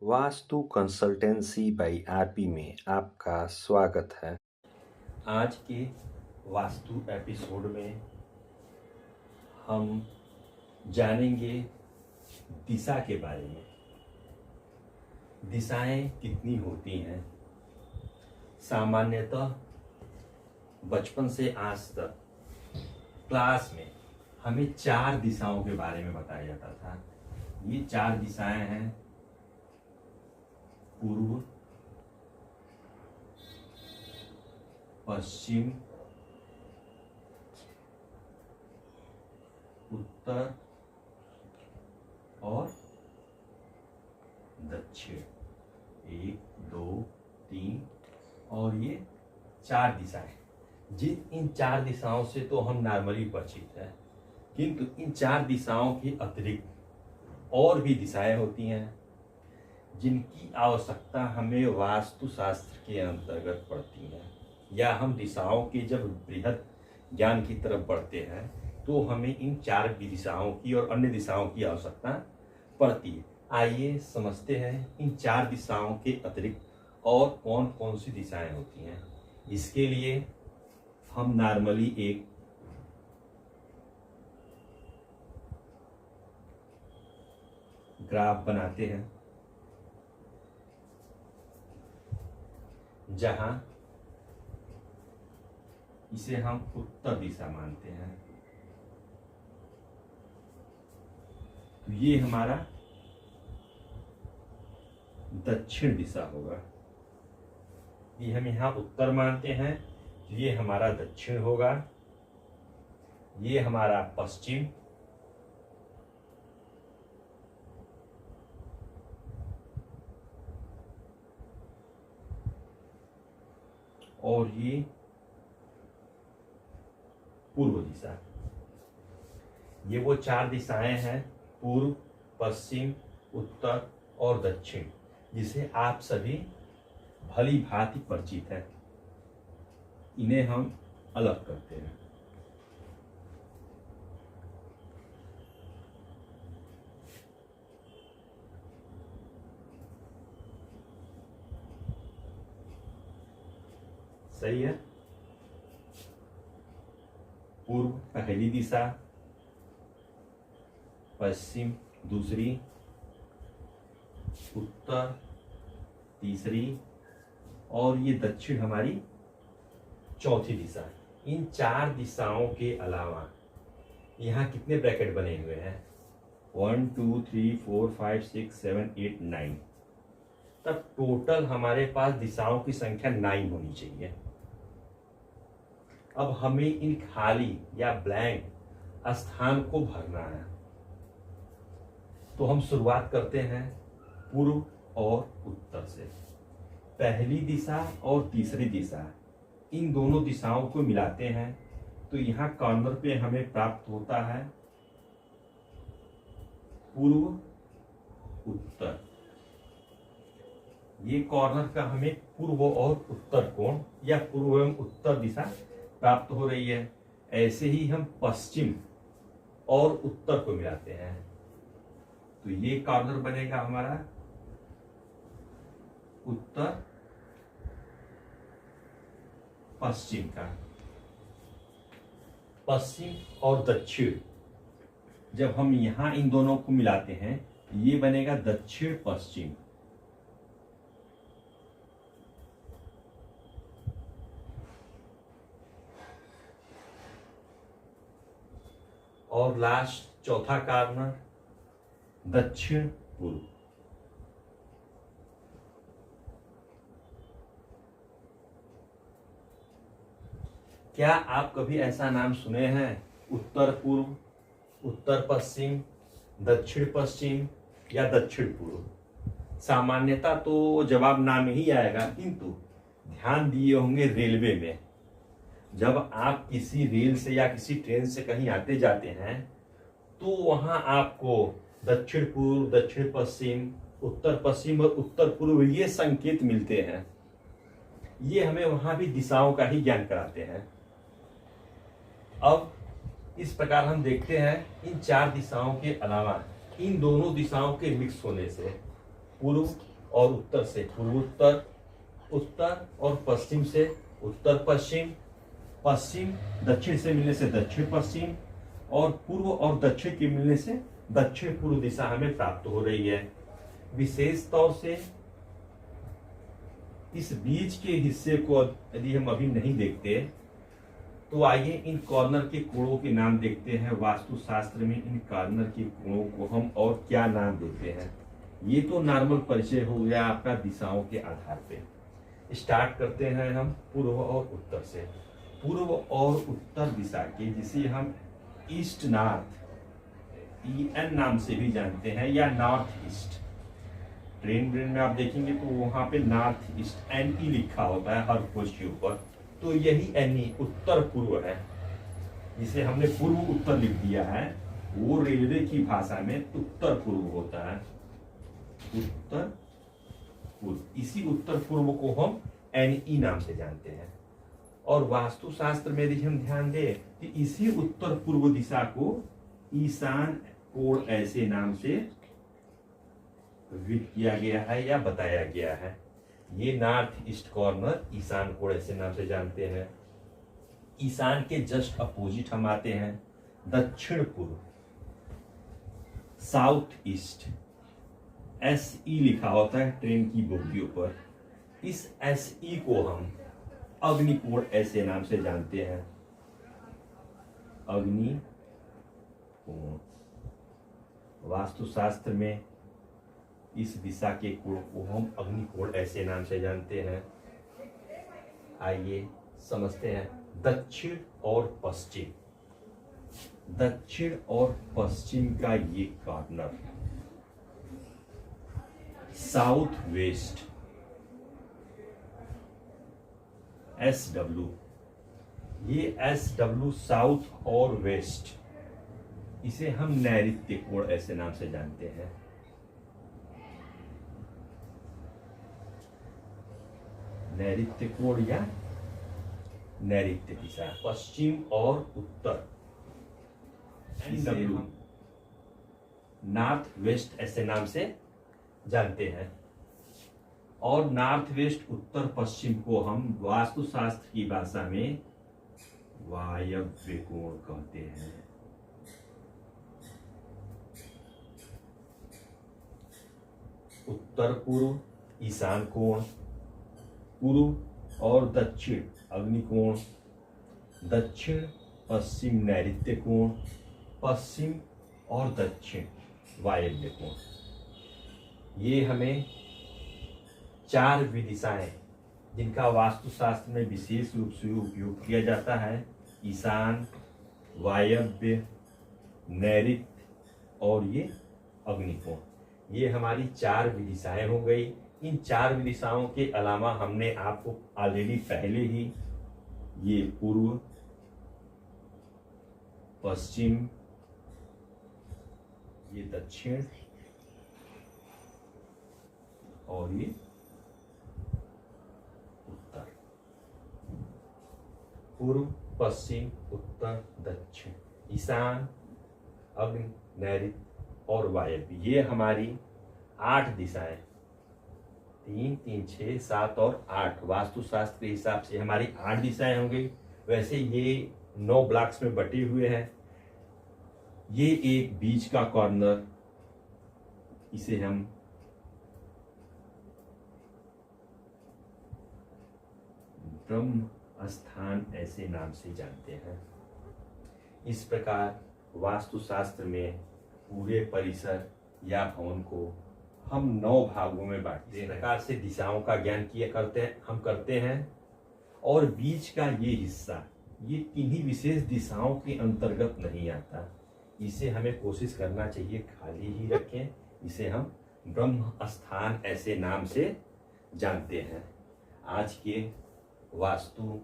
Vastu consultancy by RP में आपका स्वागत है। आज के वास्तु एपिसोड में हम जानेंगे दिशा के बारे में। दिशाएं कितनी होती हैं? सामान्यतः बचपन से आज तक क्लास में हमें 4 दिशाओं के बारे में बताया जाता था। ये 4 दिशाएं हैं: पूर्व, पश्चिम, उत्तर और दक्षिण। 1, 2, 3 और ये 4 दिशाएं। इन 4 दिशाओं से तो हम नॉर्मली परिचित हैं, किंतु इन 4 दिशाओं के अतिरिक्त और भी दिशाएं होती हैं जिनकी आवश्यकता हमें वास्तुशास्त्र के अंतर्गत पड़ती है। या हम दिशाओं के जब बृहद ज्ञान की तरफ बढ़ते हैं तो हमें इन 4 दिशाओं की और अन्य दिशाओं की आवश्यकता पड़ती है। आइए समझते हैं इन 4 दिशाओं के अतिरिक्त और कौन कौन सी दिशाएं होती हैं। इसके लिए हम नॉर्मली एक ग्राफ बनाते हैं जहां इसे हम उत्तर दिशा मानते हैं। तो ये हमारा दक्षिण दिशा होगा। ये हम यहां उत्तर मानते हैं, तो ये हमारा दक्षिण होगा। ये हमारा पश्चिम, और ये पूर्व दिशा। ये वो 4 दिशाएं हैं, पूर्व, पश्चिम, उत्तर और दक्षिण, जिसे आप सभी भली भांति परिचित हैं। इन्हें हम अलग करते हैं। सही है। पूर्व पहली दिशा, पश्चिम दूसरी, उत्तर तीसरी और ये दक्षिण हमारी चौथी दिशा। इन 4 दिशाओं के अलावा यहाँ कितने ब्रैकेट बने हुए हैं? 1 2 3 4 5 6 7 8 9। तब टोटल हमारे पास दिशाओं की संख्या 9 होनी चाहिए। अब हमें इन खाली या ब्लैंक स्थान को भरना है। तो हम शुरुआत करते हैं पूर्व और उत्तर से। पहली दिशा और तीसरी दिशा, इन दोनों दिशाओं को मिलाते हैं तो यहाँ कॉर्नर पे हमें प्राप्त होता है पूर्व उत्तर। ये कॉर्नर का हमें पूर्व और उत्तर कोण या पूर्व एवं उत्तर दिशा प्राप्त हो रही है। ऐसे ही हम पश्चिम और उत्तर को मिलाते हैं तो ये कॉर्नर बनेगा हमारा उत्तर पश्चिम का। पश्चिम और दक्षिण, जब हम यहां इन दोनों को मिलाते हैं ये बनेगा दक्षिण पश्चिम। और लास्ट चौथा कॉर्नर दक्षिण पूर्व। क्या आप कभी ऐसा नाम सुने हैं उत्तर पूर्व, उत्तर पश्चिम, दक्षिण पश्चिम या दक्षिण पूर्व? सामान्यता तो जवाब नाम ही आएगा, किंतु ध्यान दिए होंगे रेलवे में जब आप किसी रेल से या किसी ट्रेन से कहीं आते जाते हैं तो वहां आपको दक्षिण पूर्व, दक्षिण पश्चिम, उत्तर पश्चिम और उत्तर पूर्व ये संकेत मिलते हैं। ये हमें वहां भी दिशाओं का ही ज्ञान कराते हैं। अब इस प्रकार हम देखते हैं इन 4 दिशाओं के अलावा इन दोनों दिशाओं के मिक्स होने से पूर्व और उत्तर से पूर्वोत्तर, उत्तर और पश्चिम से उत्तर पश्चिम, पश्चिम दक्षिण से मिलने से दक्षिण पश्चिम, और पूर्व और दक्षिण के मिलने से दक्षिण पूर्व दिशा हमें प्राप्त हो रही है। विशेष तौर से इस बीच के हिस्से को यदि हम अभी नहीं देखते तो आइए इन कॉर्नर के कोणों के नाम देखते हैं। वास्तुशास्त्र में इन कॉर्नर के कोणों को हम और क्या नाम देते हैं। ये तो नॉर्मल परिचय हो गया आपका दिशाओं के आधार पे। स्टार्ट करते हैं हम पूर्व और उत्तर से। पूर्व और उत्तर दिशा के जिसे हम ईस्ट नॉर्थ EN नाम से भी जानते हैं या नॉर्थ ईस्ट। ट्रेन में आप देखेंगे तो वहां पे नॉर्थ ईस्ट NE लिखा होता है हर खोज के ऊपर, तो यही NE उत्तर पूर्व है, जिसे हमने पूर्व उत्तर लिख दिया है। वो रेलवे की भाषा में उत्तर पूर्व होता है, उत्तर पूर्व। इसी उत्तर पूर्व को हम NE नाम से जानते हैं। और वास्तुशास्त्र में यदि हम ध्यान दें कि इसी उत्तर पूर्व दिशा को ईशान कोण ऐसे नाम से विकसित किया गया है या बताया गया है। ये नॉर्थ ईस्ट कॉर्नर ईशान कोण ऐसे नाम से जानते हैं। ईशान के जस्ट अपोजिट हम आते हैं दक्षिण पूर्व, साउथ ईस्ट। SE लिखा होता है ट्रेन की बोगियों पर। इस SE को हम अग्निकोण ऐसे नाम से जानते हैं, अग्नि कोण। वास्तुशास्त्र में इस दिशा के कोण को हम अग्निकोण ऐसे नाम से जानते हैं। आइए समझते हैं दक्षिण और पश्चिम। दक्षिण और पश्चिम का ये कॉर्नर साउथ वेस्ट SW, ये SW साउथ और वेस्ट, इसे हम नैऋत्य कोण ऐसे नाम से जानते हैं। नैऋत्य कोण या नैऋत्य दिशा। पश्चिम और उत्तर इसे हम नॉर्थ वेस्ट ऐसे नाम से जानते हैं। और नॉर्थ वेस्ट उत्तर पश्चिम को हम वास्तुशास्त्र की भाषा में वायव्य कोण कहते हैं। उत्तर पूर्व ईशान कोण, पूर्व और दक्षिण अग्निकोण, दक्षिण पश्चिम नैऋत्य कोण, पश्चिम और दक्षिण वायव्य कोण। ये हमें चार विदिशाएं जिनका वास्तुशास्त्र में विशेष रूप से उपयोग किया जाता है, ईशान, वायव्य, नैऋत्य और ये अग्निकोण, ये हमारी चार विदिशाएं हो गई। इन चार विदिशाओं के अलावा हमने आपको ऑलरेडी पहले ही ये पूर्व, पश्चिम, ये दक्षिण और ये उत्तर, पूर्व, पश्चिम, उत्तर, दक्षिण, ईशान, अग्नि, नैऋत्य और वायव्य, ये हमारी 8 दिशाएं, 3, 3, 6, 7 और 8 वास्तुशास्त्र के हिसाब से हमारी 8 दिशाएं होंगी। वैसे ये 9 ब्लॉक्स में बटे हुए हैं। ये एक बीच का कॉर्नर, इसे हम ब्रह्म स्थान ऐसे नाम से जानते हैं। इस प्रकार वास्तुशास्त्र में पूरे परिसर या भवन को हम 9 भागों में बांटते हैं। इस प्रकार से दिशाओं का ज्ञान हम करते हैं। और बीच का ये हिस्सा ये किन्हीं विशेष दिशाओं के अंतर्गत नहीं आता, इसे हमें कोशिश करना चाहिए खाली ही रखें। इसे हम ब्रह्म स्थान ऐसे नाम से जानते हैं। आज के वास्तु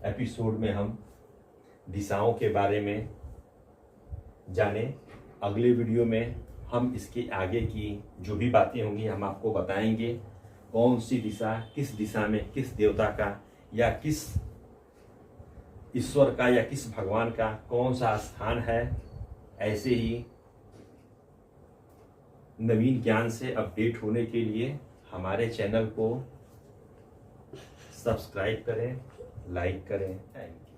एपिसोड में हम दिशाओं के बारे में जाने। अगले वीडियो में हम इसके आगे की जो भी बातें होंगी हम आपको बताएंगे। कौन सी दिशा, किस दिशा में किस देवता का या किस ईश्वर का या किस भगवान का कौन सा स्थान है। ऐसे ही नवीन ज्ञान से अपडेट होने के लिए हमारे चैनल को सब्सक्राइब करें, लाइक करें। Thank you.